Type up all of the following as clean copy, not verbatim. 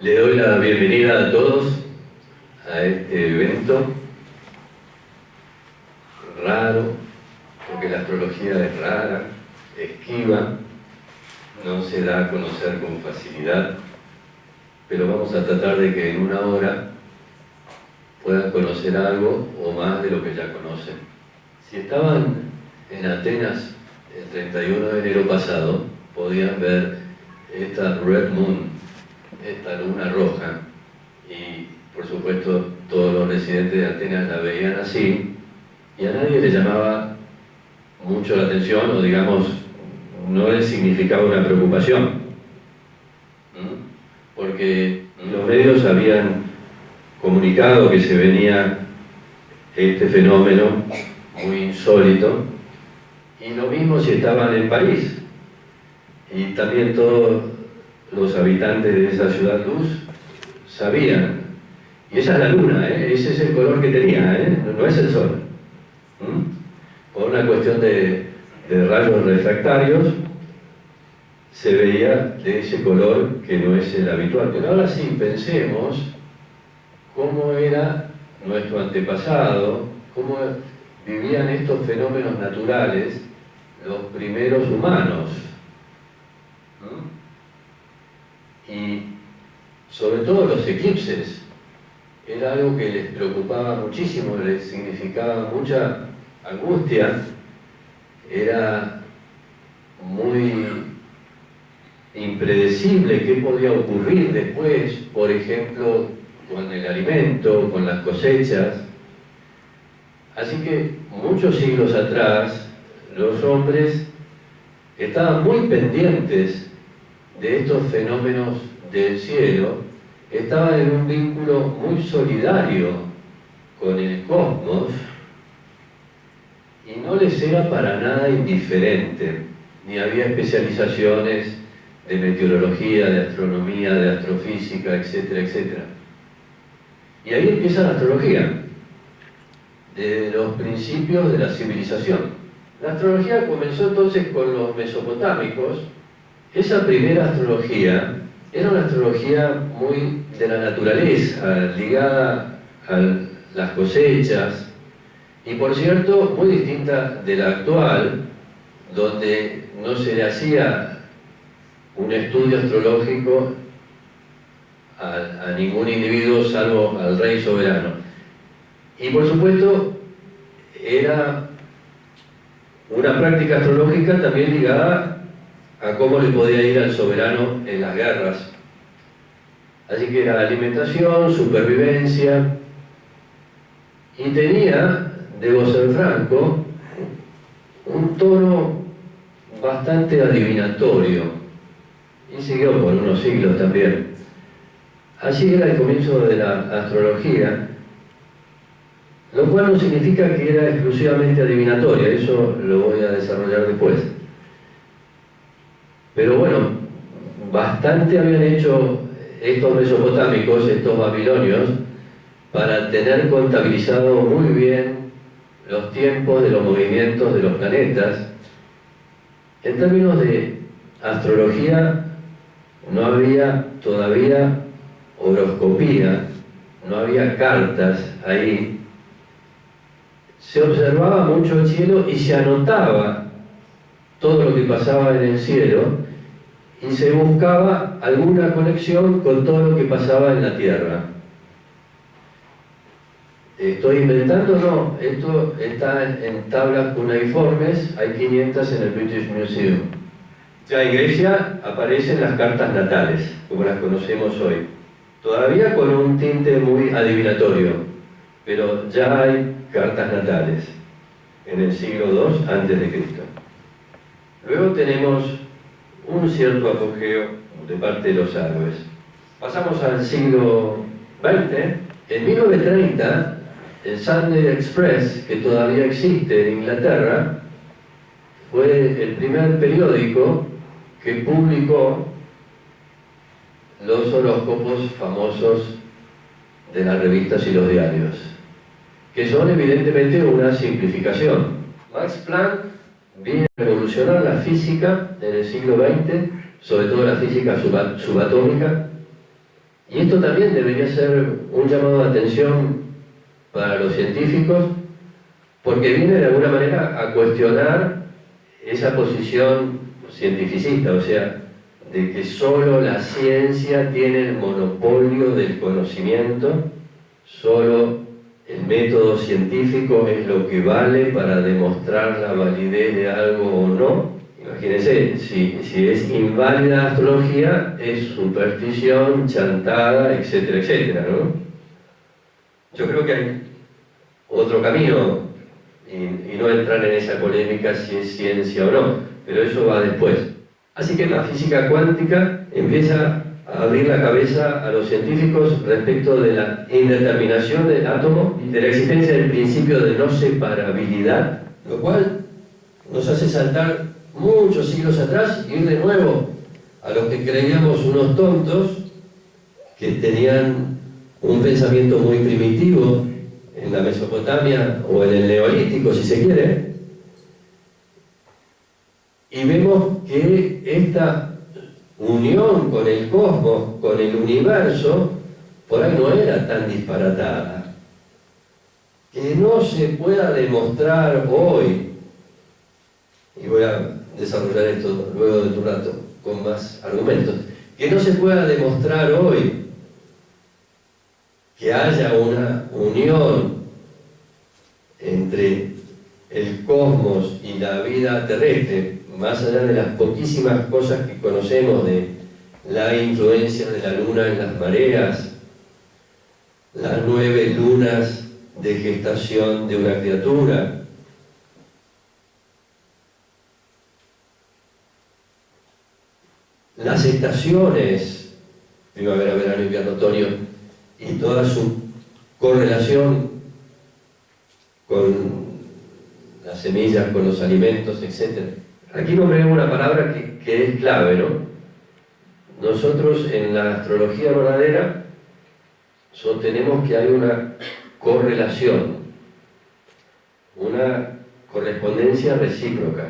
Le doy la bienvenida a todos a este evento raro, porque la astrología es rara, esquiva, no se da a conocer con facilidad, pero vamos a tratar de que en una hora puedan conocer algo o más de lo que ya conocen. Si estaban en Atenas el 31 de enero pasado, podían ver esta Red Moon, esta luna roja, y por supuesto todos los residentes de Atenas la veían así, y a nadie le llamaba mucho la atención, o digamos, no les significaba una preocupación, porque los medios habían comunicado que se venía este fenómeno muy insólito, y lo mismo si estaban en París, y también todos los habitantes de esa ciudad luz sabían, y esa es la luna, ese es el color que tenía, no es el sol. Por una cuestión de rayos refractarios se veía de ese color que no es el habitual. Pero ahora sí, pensemos cómo era nuestro antepasado, cómo vivían estos fenómenos naturales los primeros humanos. Y sobre todo los eclipses, era algo que les preocupaba muchísimo, les significaba mucha angustia, era muy impredecible qué podía ocurrir después, por ejemplo, con el alimento, con las cosechas. Así que muchos siglos atrás, los hombres estaban muy pendientes de estos fenómenos del cielo, estaban en un vínculo muy solidario con el cosmos y no les era para nada indiferente, ni había especializaciones de meteorología, de astronomía, de astrofísica, etcétera, etcétera. Y ahí empieza la astrología, desde los principios de la civilización. La astrología comenzó entonces con los mesopotámicos. Esa primera astrología era una astrología muy de la naturaleza, ligada a las cosechas, y por cierto, muy distinta de la actual, donde no se le hacía un estudio astrológico a ningún individuo salvo al rey soberano. Y por supuesto, era una práctica astrológica también ligada a cómo le podía ir al soberano en las guerras. Así que era alimentación, supervivencia, y tenía, debo ser franco, un tono bastante adivinatorio, y siguió por unos siglos también. Así era el comienzo de la astrología, lo cual no significa que era exclusivamente adivinatoria, eso lo voy a desarrollar después. Pero bueno, bastante habían hecho estos mesopotámicos, estos babilonios, para tener contabilizado muy bien los tiempos de los movimientos de los planetas. En términos de astrología, no había todavía horoscopía, no había cartas ahí. Se observaba mucho el cielo y se anotaba todo lo que pasaba en el cielo, y se buscaba alguna conexión con todo lo que pasaba en la Tierra. ¿Estoy inventando? No, esto está en tablas cuneiformes, hay 500 en el British Museum. Ya en Grecia aparecen las cartas natales, como las conocemos hoy. Todavía con un tinte muy adivinatorio, pero ya hay cartas natales en el siglo II a.C. Luego tenemos un cierto apogeo de parte de los árabes. Pasamos al siglo XX. En 1930, el Sunday Express, que todavía existe en Inglaterra, fue el primer periódico que publicó los horóscopos famosos de las revistas y los diarios, que son evidentemente una simplificación. Max Planck viene a revolucionar la física en el siglo XX, sobre todo la física subatómica, Y esto también debería ser un llamado de atención para los científicos, porque viene de alguna manera a cuestionar esa posición cientificista, o sea, de que solo la ciencia tiene el monopolio del conocimiento, solo el método científico es lo que vale para demostrar la validez de algo o no. Imagínense, si es inválida la astrología, es superstición, chantada, etcétera, etcétera, ¿no? Yo creo que hay otro camino, y no entrar en esa polémica si es ciencia o no, pero eso va después. Así que la física cuántica empieza a abrir la cabeza a los científicos respecto de la indeterminación del átomo y de la existencia del principio de no separabilidad, lo cual nos hace saltar muchos siglos atrás y ir de nuevo a los que creíamos unos tontos que tenían un pensamiento muy primitivo en la Mesopotamia o en el Neolítico, si se quiere, y vemos que esta unión con el cosmos, con el universo, por ahí no era tan disparatada. Que no se pueda demostrar hoy, y voy a desarrollar esto luego de un rato con más argumentos, que no se pueda demostrar hoy que haya una unión entre el cosmos y la vida terrestre, más allá de las poquísimas cosas que conocemos de la influencia de la luna en las mareas, las 9 lunas de gestación de una criatura, las estaciones, primavera, verano, invierno, otoño, y toda su correlación con las semillas, con los alimentos, etc. Aquí nombremos una palabra que es clave, ¿no? Nosotros en la astrología verdadera sostenemos que hay una correlación, una correspondencia recíproca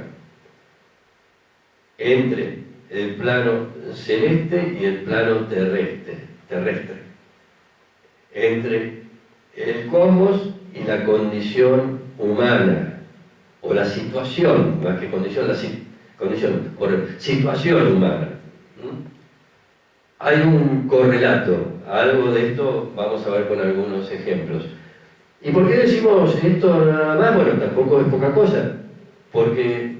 entre el plano celeste y el plano terrestre, entre el cosmos y la condición humana, o la situación, más que condición, situación humana. Hay un correlato, algo de esto vamos a ver con algunos ejemplos. ¿Y por qué decimos esto nada más? Bueno, tampoco es poca cosa, porque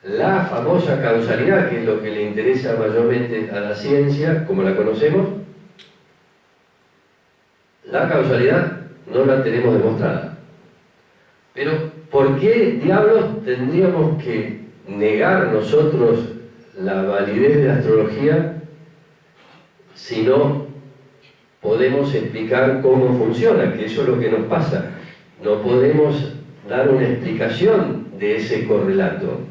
la famosa causalidad, que es lo que le interesa mayormente a la ciencia, como la conocemos, la causalidad no la tenemos demostrada. Pero, ¿por qué diablos tendríamos que negar nosotros la validez de la astrología si no podemos explicar cómo funciona? Que eso es lo que nos pasa. No podemos dar una explicación de ese correlato.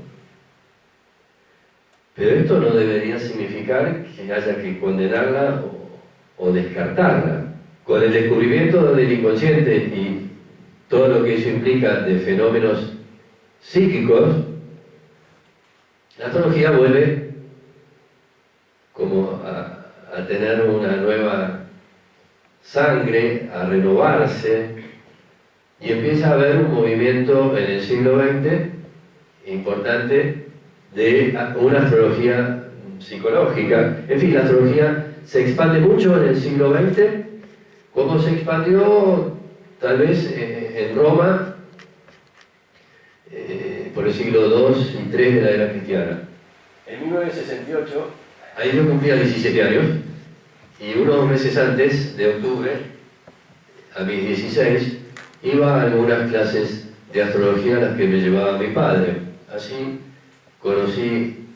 Pero esto no debería significar que haya que condenarla o descartarla. Con el descubrimiento del inconsciente y todo lo que eso implica de fenómenos psíquicos, la astrología vuelve como a tener una nueva sangre, a renovarse, y empieza a haber un movimiento en el siglo XX importante de una astrología psicológica. En fin, la astrología se expande mucho en el siglo XX, como se expandió tal vez en Roma por el siglo II y III de la era cristiana. En 1968, ahí yo cumplía 17 años, y unos meses antes de octubre, a mis 16, iba a algunas clases de astrología a las que me llevaba mi padre. Así conocí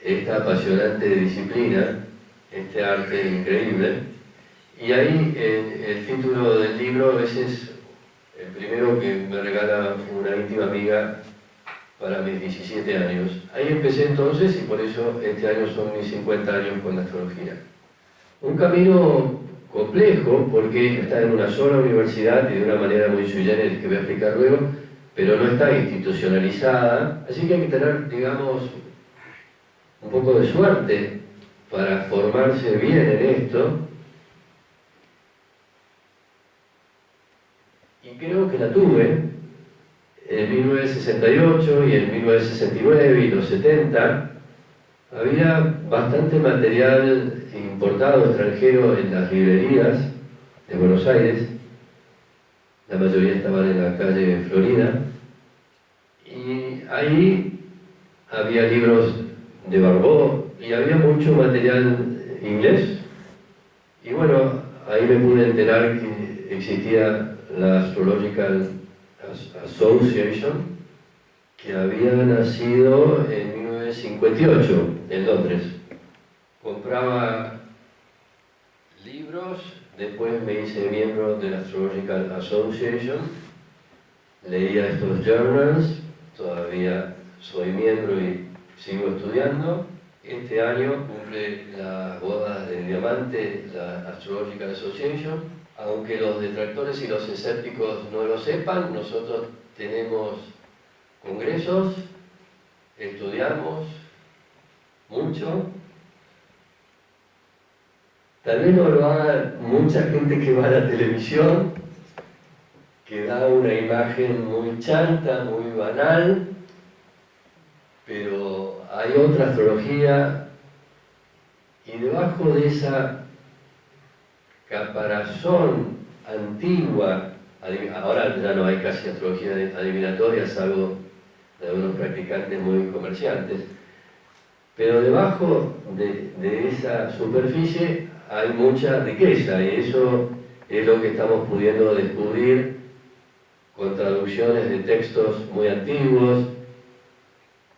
esta apasionante disciplina, este arte increíble. Y ahí el título del libro, ese es el primero que me regala una íntima amiga para mis 17 años. Ahí empecé entonces, y por eso este año son mis 50 años con la astrología. Un camino complejo, porque está en una sola universidad y de una manera muy sui generis que voy a explicar luego, pero no está institucionalizada, así que hay que tener, digamos, un poco de suerte para formarse bien en esto. creo que la tuve en 1968 y en 1969 y los 70. Había bastante material importado extranjero en las librerías de Buenos Aires. La mayoría estaban en la calle Florida. Y ahí había libros de Barbot y había mucho material inglés. Y bueno, ahí me pude enterar que existía la Astrological Association, que había nacido en 1958 en Londres. Compraba libros, después me hice miembro de la Astrological Association, leía estos journals, todavía soy miembro y sigo estudiando. Este año cumple la boda de diamante la Astrological Association. Aunque los detractores y los escépticos no lo sepan, nosotros tenemos congresos, estudiamos mucho. Tal vez no lo haga mucha gente que va a la televisión, que da una imagen muy chanta, muy banal, pero hay otra astrología y debajo de esa caparazón antigua, ahora ya no hay casi astrología adivinatoria, salvo de algunos practicantes muy comerciantes, pero debajo de esa superficie hay mucha riqueza y eso es lo que estamos pudiendo descubrir con traducciones de textos muy antiguos.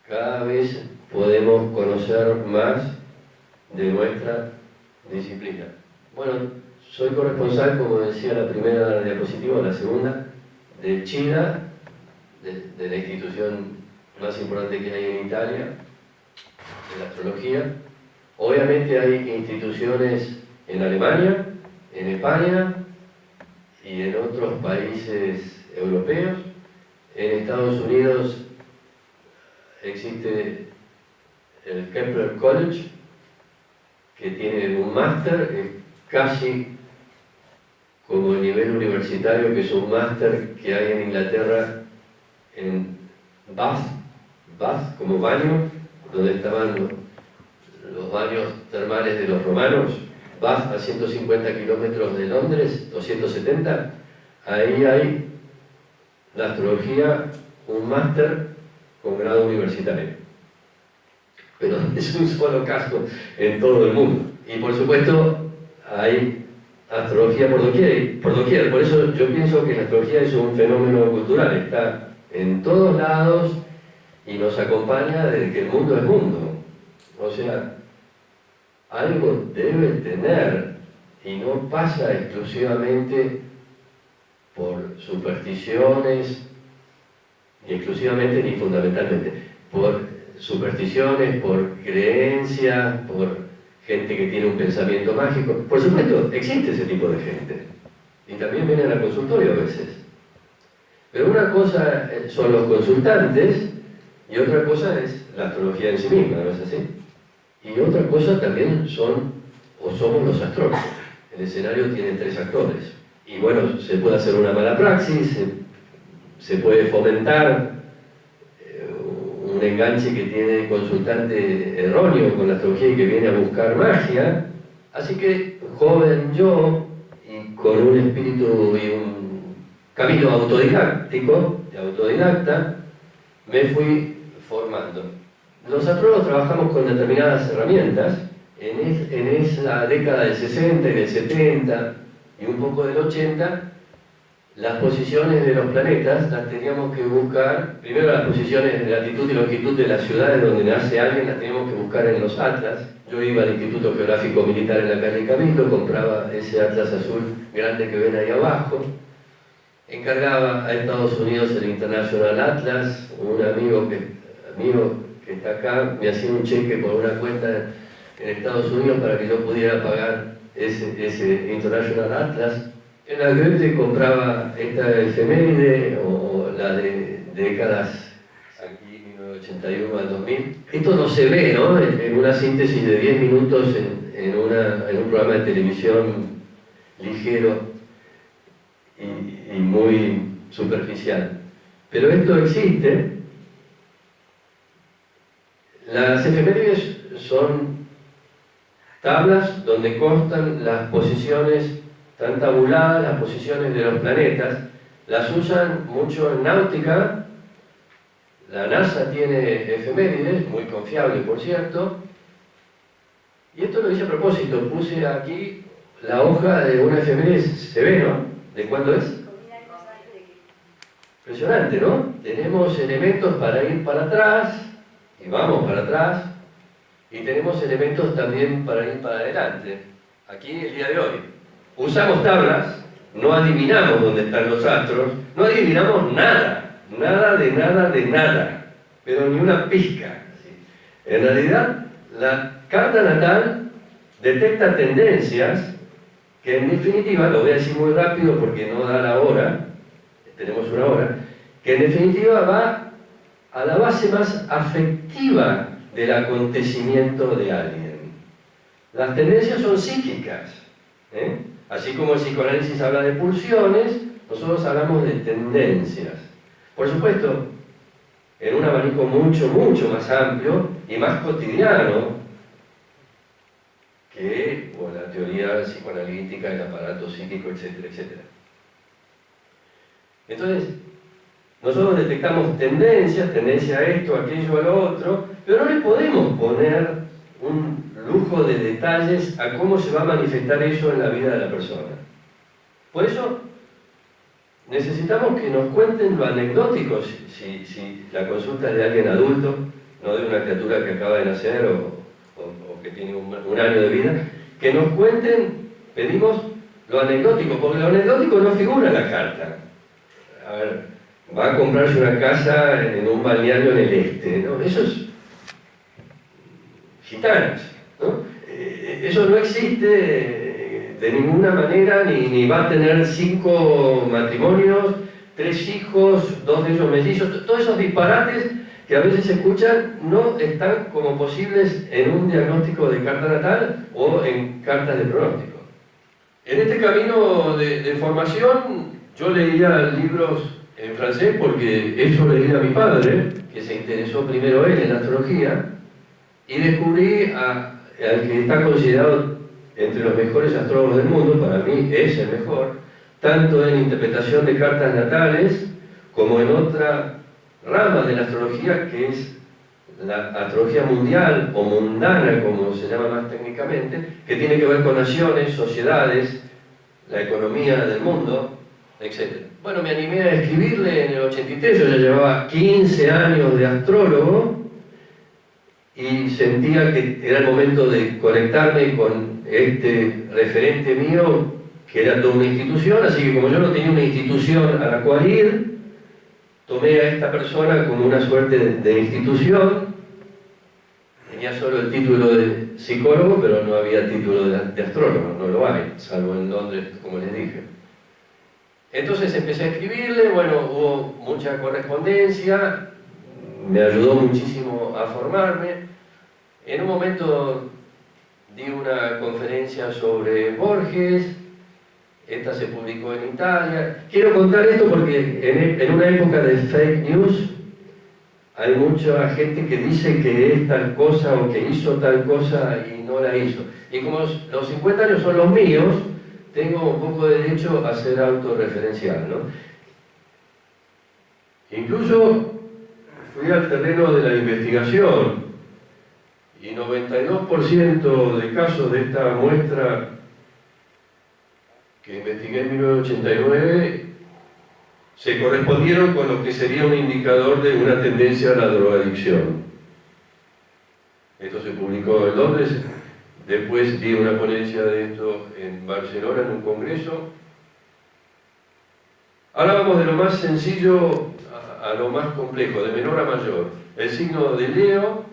Cada vez podemos conocer más de nuestra disciplina. Bueno, soy corresponsal, como decía la primera diapositiva, la segunda, de China, de la institución más importante que hay en Italia, de la astrología. Obviamente hay instituciones en Alemania, en España y en otros países europeos. En Estados Unidos existe el Kepler College, que tiene un máster, casi como el nivel universitario, que es un máster que hay en Inglaterra, en Bath como baño, donde estaban los baños termales de los romanos. Bath, a 150 kilómetros de Londres, 270, ahí hay la astrología, un máster con grado universitario. Pero es un solo caso en todo el mundo. Y por supuesto, hay astrología por doquier. Por eso yo pienso que la astrología es un fenómeno cultural, está en todos lados y nos acompaña desde que el mundo es mundo. O sea, algo debe tener y no pasa exclusivamente por supersticiones, ni exclusivamente ni fundamentalmente, por supersticiones, por creencias, por gente que tiene un pensamiento mágico. Por supuesto, existe ese tipo de gente. Y también vienen al consultorio a veces. Pero una cosa son los consultantes y otra cosa es la astrología en sí misma, ¿no es así? Y otra cosa también son, o somos los astrólogos. El escenario tiene 3 actores. Y bueno, se puede hacer una mala praxis, se puede fomentar un enganche que tiene el consultante erróneo con la astrología y que viene a buscar magia. Así que, joven yo, y con un espíritu y un camino autodidáctico, de autodidacta, me fui formando. Los astrólogos trabajamos con determinadas herramientas. En esa década del 60 y del 70 y un poco del 80, las posiciones de los planetas las teníamos que buscar, primero las posiciones de latitud y longitud de las ciudades donde nace alguien, las teníamos que buscar en los atlas. Yo iba al Instituto Geográfico Militar en la calle Cabildo, compraba ese atlas azul grande que ven ahí abajo, encargaba a Estados Unidos el International Atlas, un amigo que está acá me hacía un cheque por una cuenta en Estados Unidos para que yo pudiera pagar ese International Atlas. En la Goethe compraba esta efeméride o la de décadas, aquí 1981 al 2000. Esto no se ve, ¿no? En una síntesis de 10 minutos en un programa de televisión ligero y muy superficial. Pero esto existe. Las efemérides son tablas donde constan las posiciones, están tabuladas las posiciones de los planetas. Las usan mucho en náutica. La NASA tiene efemérides, muy confiable por cierto. Y esto lo hice a propósito, puse aquí la hoja de una efeméride, se ve, ¿no? ¿De cuándo es? Impresionante, ¿no? Tenemos elementos para ir para atrás, y vamos para atrás, y tenemos elementos también para ir para adelante. Aquí el día de hoy. Usamos tablas, no adivinamos dónde están los astros, no adivinamos nada, nada de nada de nada, pero ni una pizca. En realidad, la carta natal detecta tendencias que en definitiva, lo voy a decir muy rápido porque no da la hora, tenemos una hora, que en definitiva va a la base más afectiva del acontecimiento de alguien. Las tendencias son psíquicas, así como el psicoanálisis habla de pulsiones, nosotros hablamos de tendencias. Por supuesto, en un abanico mucho, mucho más amplio y más cotidiano que la teoría psicoanalítica, el aparato psíquico, etcétera, etcétera. Entonces, nosotros detectamos tendencias, tendencia a esto, a aquello, a lo otro, pero no le podemos poner un lujo de detalles a cómo se va a manifestar eso en la vida de la persona. Por eso, necesitamos que nos cuenten lo anecdótico, si la consulta es de alguien adulto, no de una criatura que acaba de nacer o que tiene un año de vida, que nos cuenten, pedimos lo anecdótico, porque lo anecdótico no figura en la carta. A ver, va a comprarse una casa en un balneario en el este, ¿no? Eso es gitanas, ¿no? Eso no existe de ninguna manera, ni va a tener 5 matrimonios, 3 hijos, 2 de ellos mellizos, todos esos disparates que a veces se escuchan no están como posibles en un diagnóstico de carta natal o en cartas de pronóstico. En este camino de formación yo leía libros en francés porque eso leía a mi padre, que se interesó primero él en la astrología, y descubrí al que está considerado entre los mejores astrólogos del mundo, para mí es el mejor, tanto en interpretación de cartas natales como en otra rama de la astrología que es la astrología mundial o mundana, como se llama más técnicamente, que tiene que ver con naciones, sociedades, la economía del mundo, etc. Bueno, me animé a escribirle en el 83, yo ya llevaba 15 años de astrólogo y sentía que era el momento de conectarme con este referente mío, que era toda una institución, así que como yo no tenía una institución a la cual ir, tomé a esta persona como una suerte de institución. Tenía solo el título de psicólogo, pero no había título de astrólogo, no lo hay, salvo en Londres, como les dije. Entonces empecé a escribirle, bueno, hubo mucha correspondencia, me ayudó muchísimo a formarme. En un momento di una conferencia sobre Borges, esta se publicó en Italia. Quiero contar esto porque en una época de fake news hay mucha gente que dice que es tal cosa o que hizo tal cosa y no la hizo. Y como los 50 años son los míos, tengo un poco de derecho a ser autorreferencial, ¿no? Incluso fui al terreno de la investigación y 92% de casos de esta muestra que investigué en 1989 se correspondieron con lo que sería un indicador de una tendencia a la drogadicción. Esto se publicó en Londres, después di una ponencia de esto en Barcelona en un congreso. Ahora vamos de lo más sencillo a lo más complejo, de menor a mayor. El signo de Leo,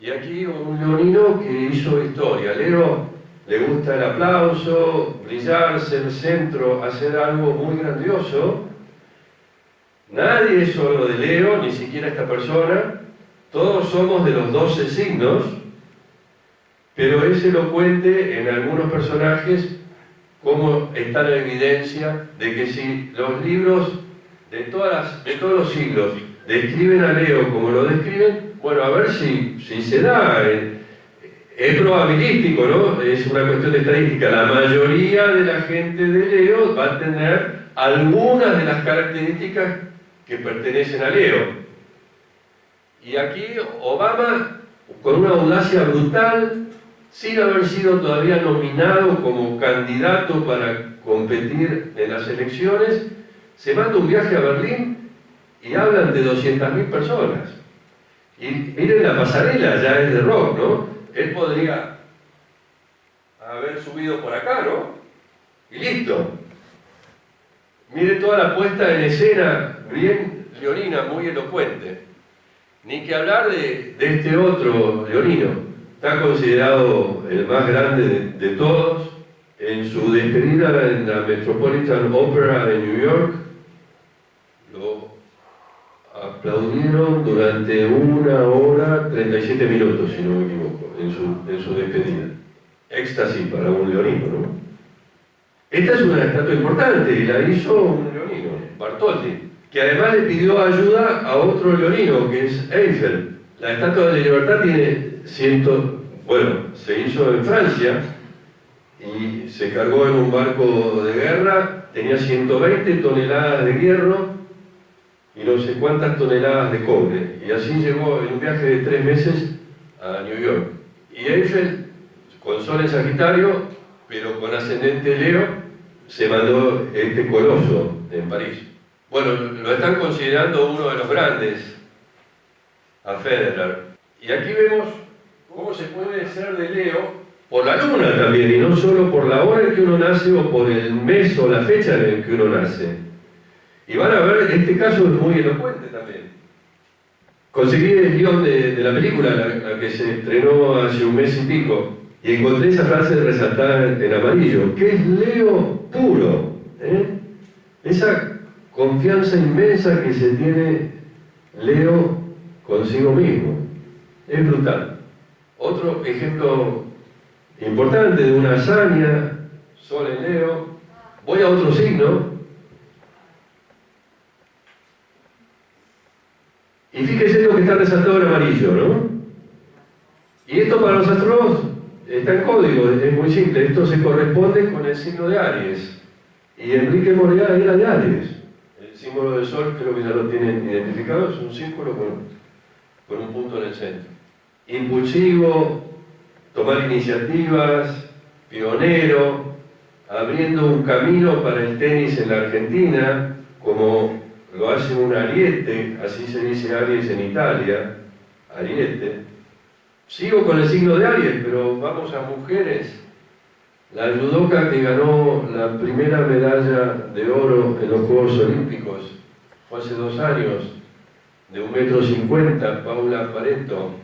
y aquí un leonino que hizo historia. Leo le gusta el aplauso, brillar, ser centro, hacer algo muy grandioso. Nadie es solo de Leo, ni siquiera esta persona. Todos somos de los 12 signos, pero es elocuente en algunos personajes cómo está la evidencia de que si los libros de todos los siglos describen a Leo como lo describen, bueno, a ver si se da. Es probabilístico, ¿no? Es una cuestión de estadística. La mayoría de la gente de Leo va a tener algunas de las características que pertenecen a Leo. Y aquí Obama, con una audacia brutal, sin haber sido todavía nominado como candidato para competir en las elecciones, se manda un viaje a Berlín y hablan de 200.000 personas. Y miren, la pasarela ya es de rock, ¿no? Él podría haber subido por acá, ¿no? Y listo. Mire toda la puesta en escena, bien leonina, muy elocuente. Ni que hablar de este otro leonino. Está considerado el más grande de todos. En su despedida en la Metropolitan Opera de New York, lo aplaudieron durante 1 hora 37 minutos, si no me equivoco, en su despedida. Éxtasis para un leonino, ¿no? Esta es una estatua importante y la hizo un leonino, Bartoldi, que además le pidió ayuda a otro leonino, que es Eiffel. La Estatua de la Libertad tiene se hizo en Francia y se cargó en un barco de guerra, tenía 120 toneladas de hierro y no sé cuántas toneladas de cobre. Y así llegó en un viaje de 3 meses a New York. Y Eiffel, con sol en Sagitario, pero con ascendente Leo, se mandó este coloso en París. Bueno, lo están considerando uno de los grandes, a Federer. Y aquí vemos cómo se puede ser de Leo por la luna también, y no solo por la hora en que uno nace o por el mes o la fecha en que uno nace. Y van a ver, este caso es muy elocuente también. Conseguí el guión de la película, la que se estrenó hace un mes y pico, y encontré esa frase resaltada en amarillo, que es Leo puro. Esa confianza inmensa que se tiene Leo consigo mismo. Es brutal. Otro ejemplo importante de una hazaña, Sol en Leo. Voy a otro signo. Y fíjese lo que está resaltado en amarillo, ¿no? Y esto para los astrólogos está en código, es muy simple. Esto se corresponde con el signo de Aries. Y Enrique Moreira era de Aries. El símbolo del Sol, creo que ya lo tienen identificado, es un círculo con un punto en el centro. Impulsivo, tomar iniciativas, pionero, abriendo un camino para el tenis en la Argentina, como lo hace un ariete, así se dice Aries en Italia, ariete. Sigo con el signo de Aries, pero vamos a mujeres. La judoka que ganó la primera medalla de oro en los Juegos Olímpicos fue hace 2 años, de 1,50 m, Paula Pareto,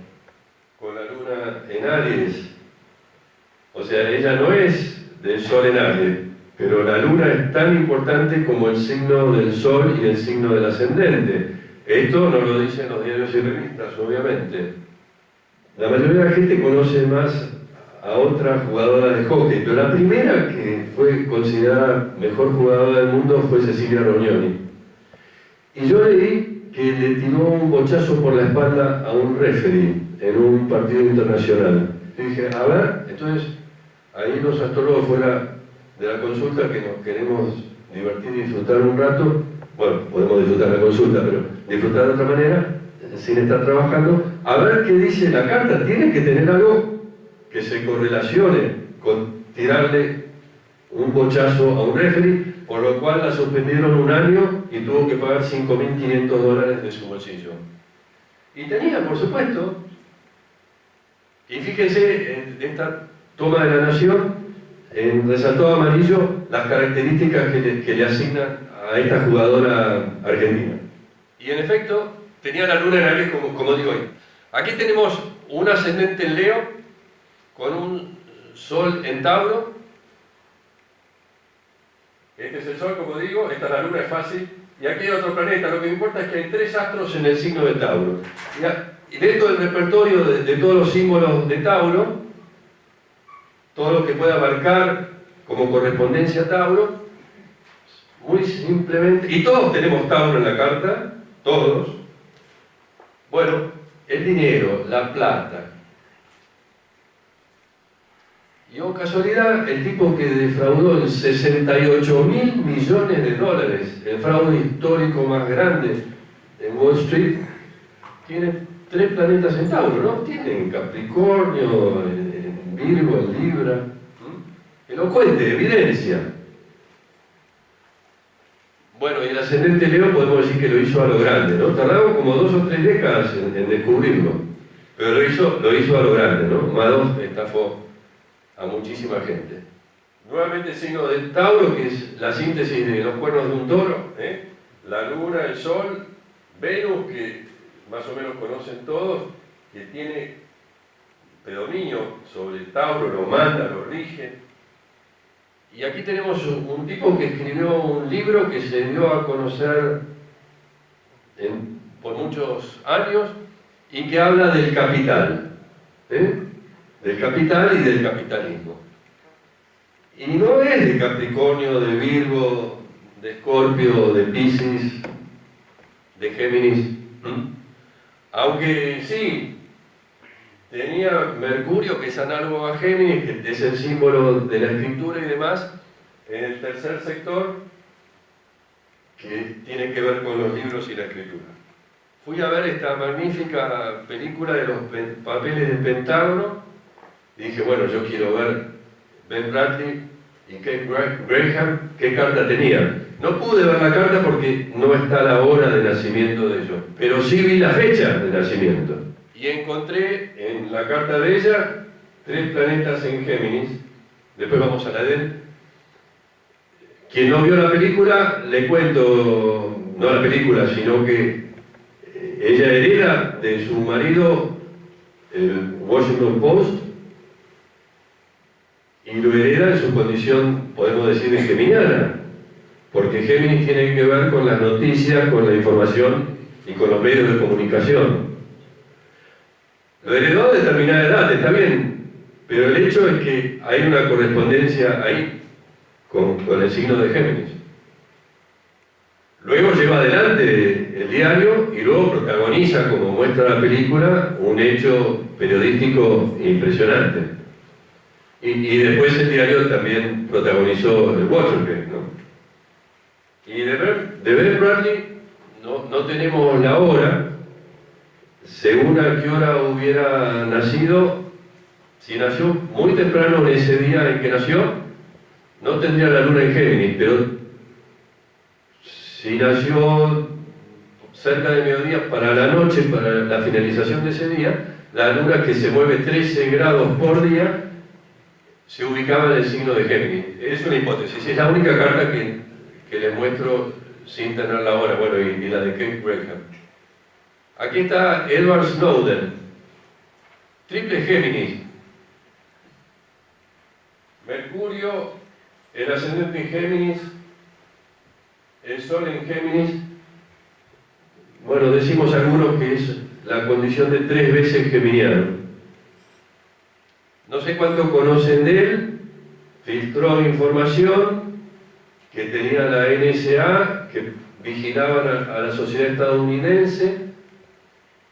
con la luna en Aries. O sea, ella no es del Sol en Aries, pero la luna es tan importante como el signo del Sol y el signo del ascendente. Esto no lo dicen los diarios y revistas, obviamente. La mayoría de la gente conoce más a otra jugadora de hockey, pero la primera que fue considerada mejor jugadora del mundo fue Cecilia Rognoni. Y yo leí que le tiró un bochazo por la espalda a un referee en un partido internacional. Y dije, a ver, entonces ahí los astrólogos fuera de la consulta, que nos queremos divertir y disfrutar un rato, bueno, podemos disfrutar la consulta, pero disfrutar de otra manera, sin estar trabajando, a ver qué dice la carta. Tiene que tener algo que se correlacione con tirarle un bochazo a un referee, por lo cual la suspendieron 1 año y tuvo que pagar $5.500 de su bolsillo. Y tenía, por supuesto. Y fíjense, en esta toma de la Nación, en resaltado amarillo, las características que le asignan a esta jugadora argentina. Y en efecto, tenía la luna en Aries, como digo hoy. Aquí tenemos un ascendente en Leo, con un Sol en Tauro. Este es el Sol, como digo, esta es la luna, es fácil. Y aquí hay otro planeta. Lo que me importa es que hay 3 astros en el signo de Tauro. Y dentro del repertorio de todos los símbolos de Tauro, todo lo que pueda abarcar como correspondencia a Tauro, muy simplemente, y todos tenemos Tauro en la carta, todos. Bueno, el dinero, la plata. Y oh casualidad, el tipo que defraudó en 68.000 millones de dólares, el fraude histórico más grande en Wall Street, tiene 3 planetas en Tauro, ¿no? Tiene en Capricornio, en Virgo, en Libra. Elocuente, evidencia. Bueno, y el ascendente Leo podemos decir que lo hizo a lo grande, ¿no? Tardamos como 2 o 3 décadas en descubrirlo, pero lo hizo a lo grande, ¿no? Madoff estafó a muchísima gente. Nuevamente el signo del Tauro, que es la síntesis de los cuernos de un toro, ¿eh? La luna, el sol, Venus, que más o menos conocen todos, que tiene predominio sobre el Tauro, lo manda, lo rige. Y aquí tenemos un tipo que escribió un libro que se dio a conocer por muchos años y que habla del capital, ¿eh? Del capital y del capitalismo. Y no es de Capricornio, de Virgo, de Escorpio, de Piscis, de Géminis, aunque sí, tenía Mercurio, que es análogo a Géminis, que es el símbolo de la escritura y demás, en el tercer sector, que tiene que ver con los libros y la escritura. Fui a ver esta magnífica película de los papeles del Pentágono, y dije, bueno, yo quiero ver Ben Bradley y Kate Graham, qué carta tenían. No pude ver la carta porque no está la hora de nacimiento de ellos, pero sí vi la fecha de nacimiento. Y encontré en la carta de ella 3 planetas en Géminis. Después vamos a la de él. Quien no vio la película, le cuento, no la película, sino que ella hereda de su marido el Washington Post y lo hereda en su condición, podemos decir, de geminiana, porque Géminis tiene que ver con las noticias, con la información y con los medios de comunicación. Lo heredó a determinada edad, está bien, pero el hecho es que hay una correspondencia ahí con el signo de Géminis. Luego lleva adelante el diario y luego protagoniza, como muestra la película, un hecho periodístico impresionante. Y después el diario también protagonizó el Watergate, ¿no? Y de Ben Bradley no tenemos la hora. Según a qué hora hubiera nacido, si nació muy temprano en ese día en que nació, no tendría la luna en Géminis, pero si nació cerca de mediodía para la noche, para la finalización de ese día, la luna, que se mueve 13 grados por día, se ubicaba en el signo de Géminis. Es una hipótesis, es la única carta que les muestro sin tener la hora, bueno, y la de Kate Graham. Aquí está Edward Snowden, triple Géminis. Mercurio, el ascendente en Géminis, el Sol en Géminis. Bueno, decimos algunos que es la condición de 3 veces geminiano. No sé cuánto conocen de él, filtró información que tenía la NSA, que vigilaban a la sociedad estadounidense,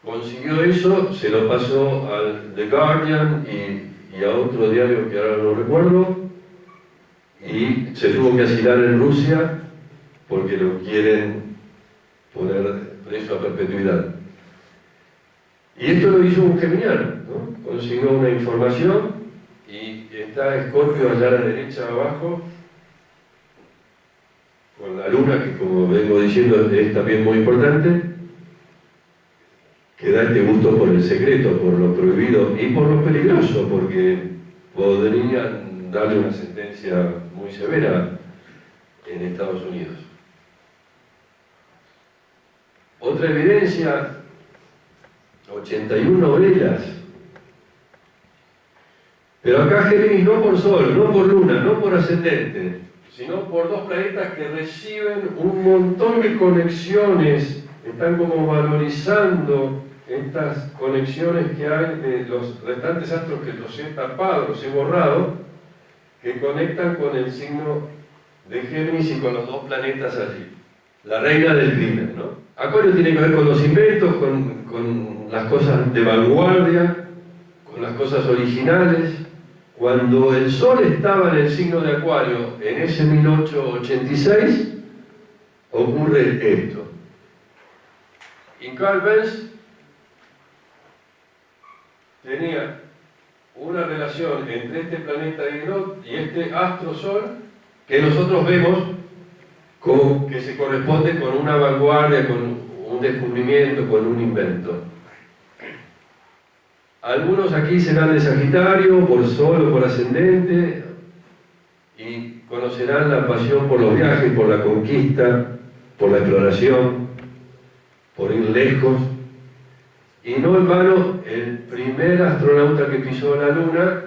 consiguió eso, se lo pasó al The Guardian y a otro diario que ahora no recuerdo, y se tuvo que asilar en Rusia porque lo quieren poner preso a perpetuidad. Y esto lo hizo un geminiano, ¿no? Consiguió una información y está Escorpio allá a la derecha abajo, con la luna, que como vengo diciendo es también muy importante, que da este gusto por el secreto, por lo prohibido y por lo peligroso, porque podrían darle una sentencia muy severa en Estados Unidos. Otra evidencia, 81 novelas. Pero acá Géminis no por Sol, no por Luna, no por ascendente, sino por 2 planetas que reciben un montón de conexiones, están como valorizando estas conexiones que hay de los restantes astros que los he tapado, los he borrado, que conectan con el signo de Géminis y con los dos planetas allí. La reina del crimen, ¿no? Acuario tiene que ver con los inventos, con las cosas de vanguardia, con las cosas originales. Cuando el Sol estaba en el signo de Acuario, en ese 1886, ocurre esto. Y Carl Benz tenía una relación entre este planeta y este astro Sol que nosotros vemos como que se corresponde con una vanguardia, con un descubrimiento, con un invento. Algunos aquí serán de Sagitario, por Sol o por ascendente, y conocerán la pasión por los viajes, por la conquista, por la exploración, por ir lejos. Y no en vano, el primer astronauta que pisó la Luna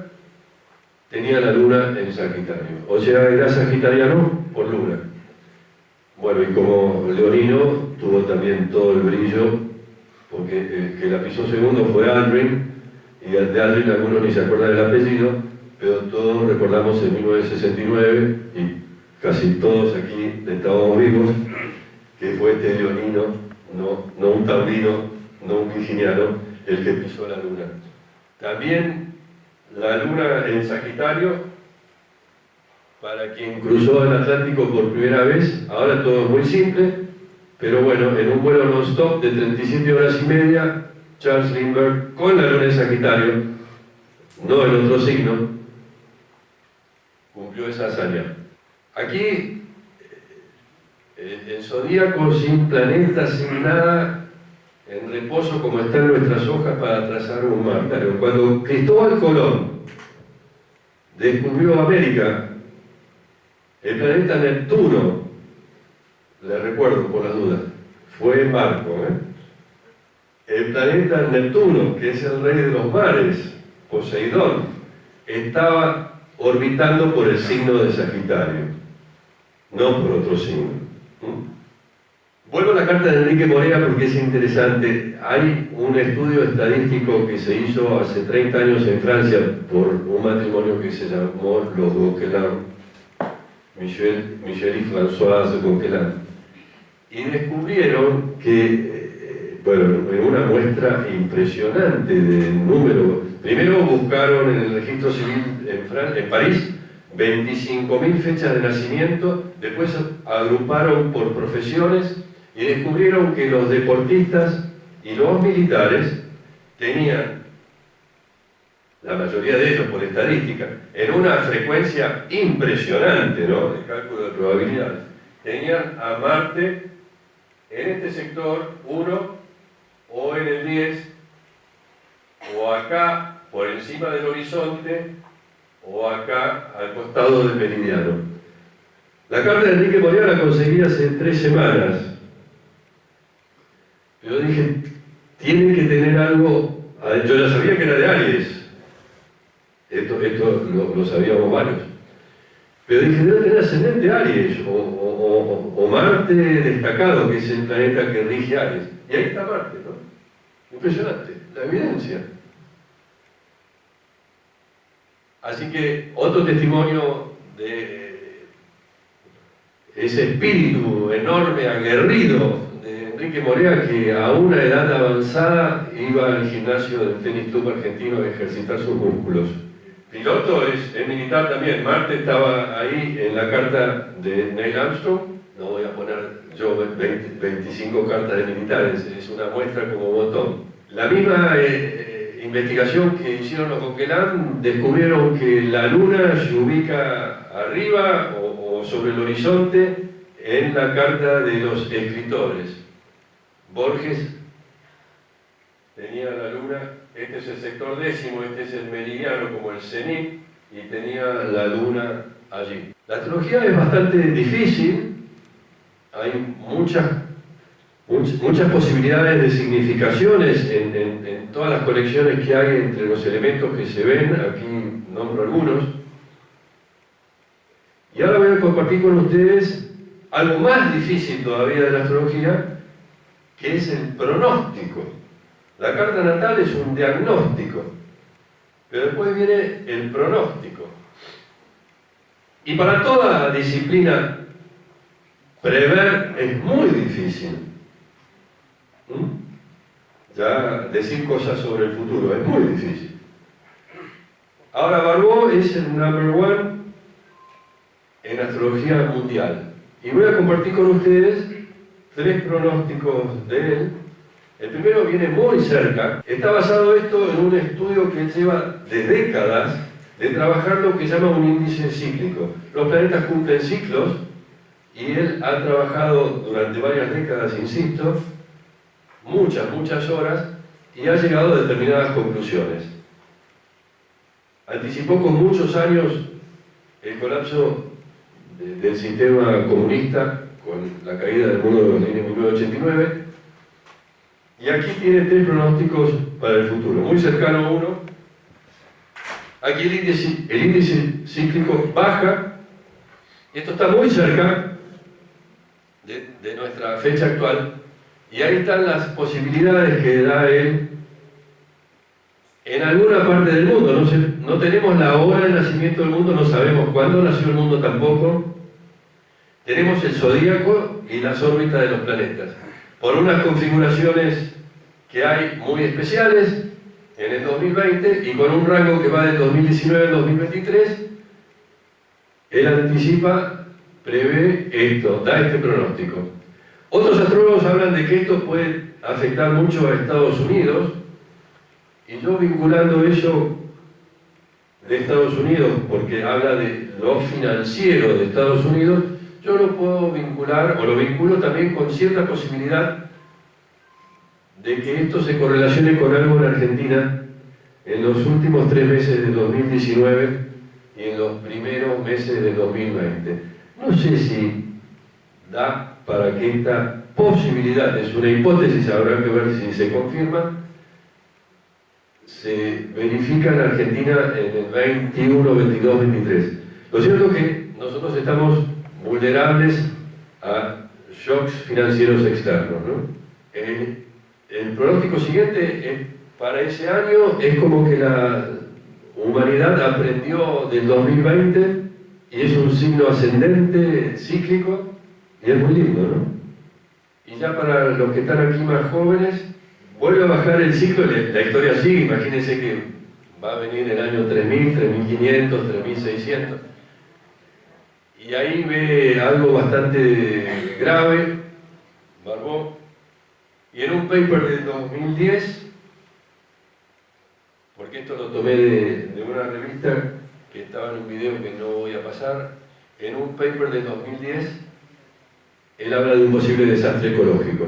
tenía la Luna en Sagitario. O sea, era sagitariano por Luna. Bueno, y como leonino, tuvo también todo el brillo, porque el que la pisó segundo fue Aldrin, y de Aldrin algunos ni se acuerdan del apellido, pero todos recordamos en 1969, y casi todos aquí estábamos vivos, que fue este leonino, no un taurino, no un virginiano, el que pisó la Luna. También la Luna en Sagitario, para quien cruzó el Atlántico por primera vez, ahora todo es muy simple, pero bueno, en un vuelo non-stop de 37 horas y media, Charles Lindbergh, con la Luna en Sagitario, no en otro signo, cumplió esa hazaña. Aquí, el zodíaco sin planetas, sin nada, en reposo como están nuestras hojas para trazar un mapa. Cuando Cristóbal Colón descubrió América, el planeta Neptuno, le recuerdo por las dudas, fue en barco. El planeta Neptuno, que es el rey de los mares, Poseidón, estaba orbitando por el signo de Sagitario, no por otro signo. Vuelvo a la carta de Enrique Morea porque es interesante. Hay un estudio estadístico que se hizo hace 30 años en Francia por un matrimonio que se llamó los Gauquelin, Michel y Françoise Gauquelin, y descubrieron que, bueno, en una muestra impresionante de número, primero buscaron en el registro civil en París 25.000 fechas de nacimiento, después agruparon por profesiones y descubrieron que los deportistas y los militares tenían, la mayoría de ellos por estadística, en una frecuencia impresionante, ¿no?, de cálculo de probabilidades, tenían a Marte en este sector 1 o en el 10 o acá por encima del horizonte o acá al costado del meridiano. La carta de Enrique Morea la conseguí hace 3 semanas. Yo dije, tiene que tener algo. Yo ya sabía que era de Aries. Esto lo sabíamos varios. Pero dije, debe tener ascendente Aries o Marte destacado, que es el planeta que rige Aries. Y ahí está Marte, ¿no? Impresionante, la evidencia. Así que otro testimonio de ese espíritu enorme, aguerrido de Enrique Morea, que a una edad avanzada iba al gimnasio del Tenis Club Argentino a ejercitar sus músculos. Piloto es militar también. Marte estaba ahí en la carta de Neil Armstrong. No voy a poner yo 25 cartas de militares, es una muestra como botón. La misma investigación que hicieron los Coquelin descubrieron que la Luna se ubica arriba o sobre el horizonte en la carta de los escritores. Borges tenía la Luna, este es el sector 10º, este es el meridiano como el cenit, y tenía la Luna allí. La astrología es bastante difícil, hay muchas posibilidades de significaciones en todas las conexiones que hay entre los elementos que se ven, aquí nombro algunos. Y ahora voy a compartir con ustedes algo más difícil todavía de la astrología, que es el pronóstico. La carta natal es un diagnóstico, pero después viene el pronóstico. Y para toda disciplina, prever es muy difícil. Ya decir cosas sobre el futuro es muy difícil. Ahora Barbault es el number one en astrología mundial. Y voy a compartir con ustedes 3 pronósticos de él. El primero viene muy cerca. Está basado esto en un estudio que él lleva de décadas de trabajar lo que llama un índice cíclico. Los planetas cumplen ciclos y él ha trabajado durante varias décadas, insisto, muchas horas, y ha llegado a determinadas conclusiones. Anticipó con muchos años el colapso del sistema comunista con la caída del muro de Berlín en 1989, y aquí tiene 3 pronósticos para el futuro, muy cercano a uno. Aquí el índice cíclico baja, esto está muy cerca de nuestra fecha actual, y ahí están las posibilidades que da él en alguna parte del mundo. No tenemos la hora de nacimiento del mundo, no sabemos cuándo nació el mundo tampoco. Tenemos el zodíaco y las órbitas de los planetas, por unas configuraciones que hay muy especiales en el 2020 y con un rango que va del 2019 al 2023. Él anticipa, prevé esto, da este pronóstico. Otros astrólogos hablan de que esto puede afectar mucho a Estados Unidos, y yo vinculando eso de Estados Unidos, porque habla de lo financiero de Estados Unidos, yo lo puedo vincular, o lo vinculo también con cierta posibilidad de que esto se correlacione con algo en Argentina en los últimos 3 meses de 2019 y en los primeros meses de 2020. No sé si da para que esta posibilidad, es una hipótesis, habrá que ver si se confirma, se verifica en Argentina en el 21, 22, 23. Lo cierto es que nosotros estamos vulnerables a shocks financieros externos, ¿no? El pronóstico siguiente para ese año es como que la humanidad aprendió del 2020 y es un signo ascendente, cíclico, y es muy lindo, ¿no? Y ya para los que están aquí más jóvenes, vuelve a bajar el ciclo, la historia sigue. Imagínense que va a venir el año 3000, 3500, 3600, y ahí ve algo bastante grave, Barbault. Y en un paper del 2010, porque esto lo tomé de una revista que estaba en un video que no voy a pasar, en un paper del 2010, él habla de un posible desastre ecológico.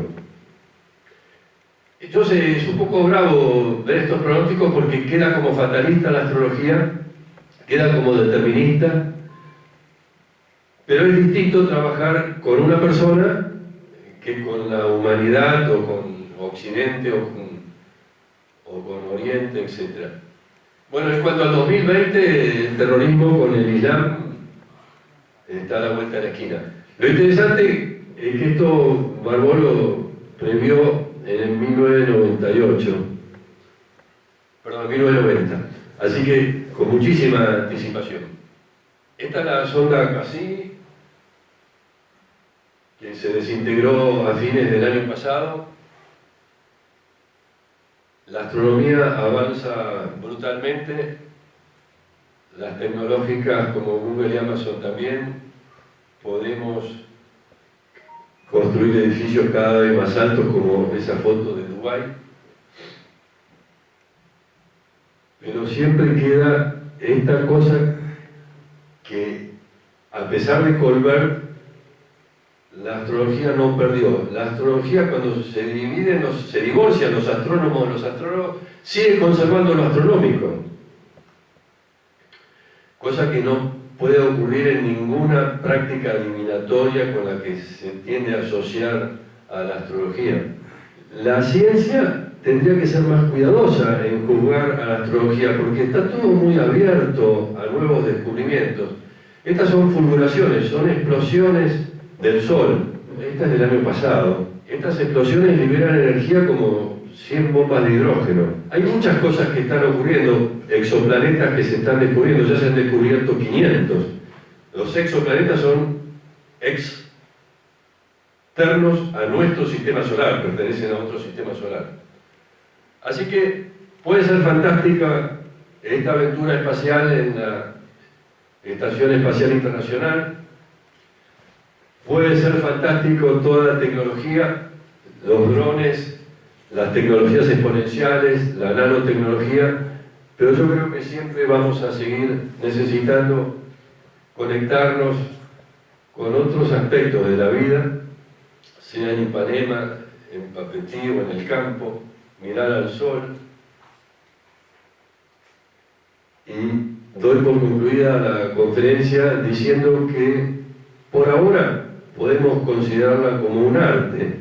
Entonces es un poco bravo ver estos pronósticos porque queda como fatalista la astrología, queda como determinista, pero es distinto trabajar con una persona que con la humanidad o con Occidente o con Oriente, etc. Bueno, en cuanto al 2020, el terrorismo con el Islam está a la vuelta de la esquina. Lo interesante es que esto Barbault lo previó en 1998, perdón, 1990, así que con muchísima anticipación. Esta es la sonda Cassini, que se desintegró a fines del año pasado. La astronomía avanza brutalmente, las tecnológicas como Google y Amazon también. Podemos construir edificios cada vez más altos, como esa foto de Dubái. Pero siempre queda esta cosa que, a pesar de Colbert, la astrología no perdió. La astrología, cuando se divorcian los astrólogos, sigue conservando lo astronómico. Cosa que no puede ocurrir en ninguna práctica adivinatoria con la que se tiende a asociar a la astrología. La ciencia tendría que ser más cuidadosa en juzgar a la astrología, porque está todo muy abierto a nuevos descubrimientos. Estas son fulguraciones, son explosiones del Sol. Esta es del año pasado. Estas explosiones liberan energía como 100 bombas de hidrógeno. Hay muchas cosas que están ocurriendo, exoplanetas que se están descubriendo, ya se han descubierto 500. Los exoplanetas son externos a nuestro sistema solar, pertenecen a otro sistema solar. Así que puede ser fantástica esta aventura espacial en la Estación Espacial Internacional, puede ser fantástico toda la tecnología, los drones, las tecnologías exponenciales, la nanotecnología, pero yo creo que siempre vamos a seguir necesitando conectarnos con otros aspectos de la vida, sea en Ipanema, en Papetí o en el campo, mirar al sol. Y doy por concluida la conferencia diciendo que por ahora podemos considerarla como un arte.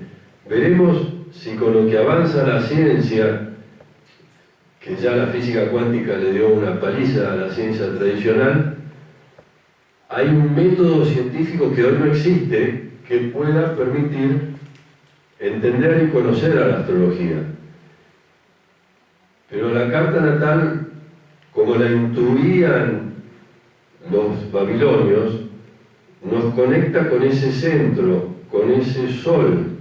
Veremos si con lo que avanza la ciencia, que ya la física cuántica le dio una paliza a la ciencia tradicional, hay un método científico que hoy no existe que pueda permitir entender y conocer a la astrología. Pero la carta natal, como la intuían los babilonios, nos conecta con ese centro, con ese sol,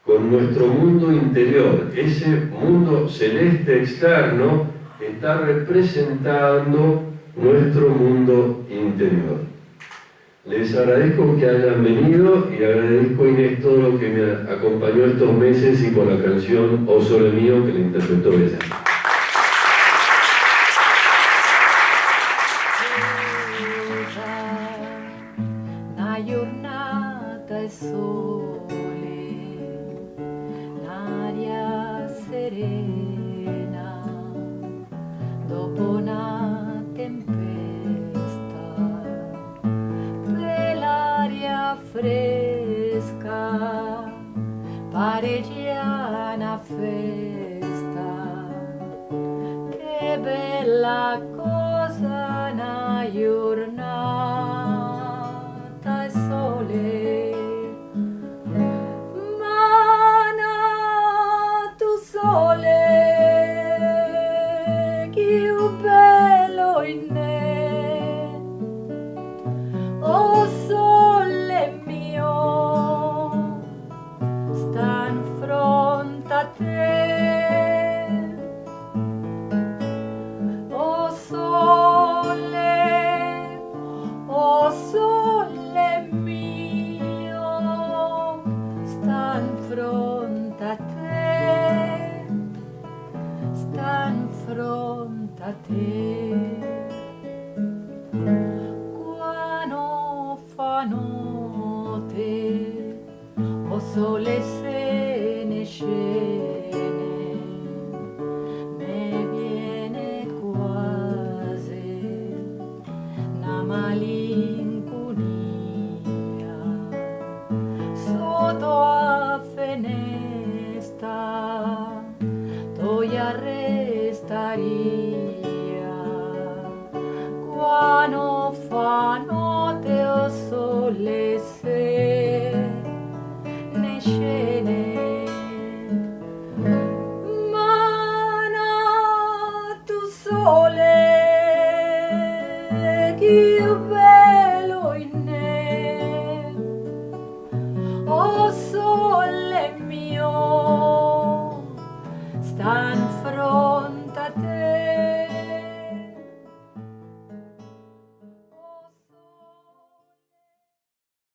con nuestro mundo interior. Ese mundo celeste externo está representando nuestro mundo interior. Les agradezco que hayan venido y agradezco a Inés todo lo que me acompañó estos meses y por la canción O Sole Mío que la interpretó ella. Una giornata e sole, l'aria serena, dopo una tempesta, l'aria fresca, pariggiana festa, che bella cosa una giornata e sole. Mana tu sole, che bello in me, oh sole mio, sta in fronte a te. Oh sole mio, sta in fronte a te, sta in fronte a te. Quando fa notte, oh sole se ne scene, me viene quasi una malinconia sotto a finestra, tu ya restarí.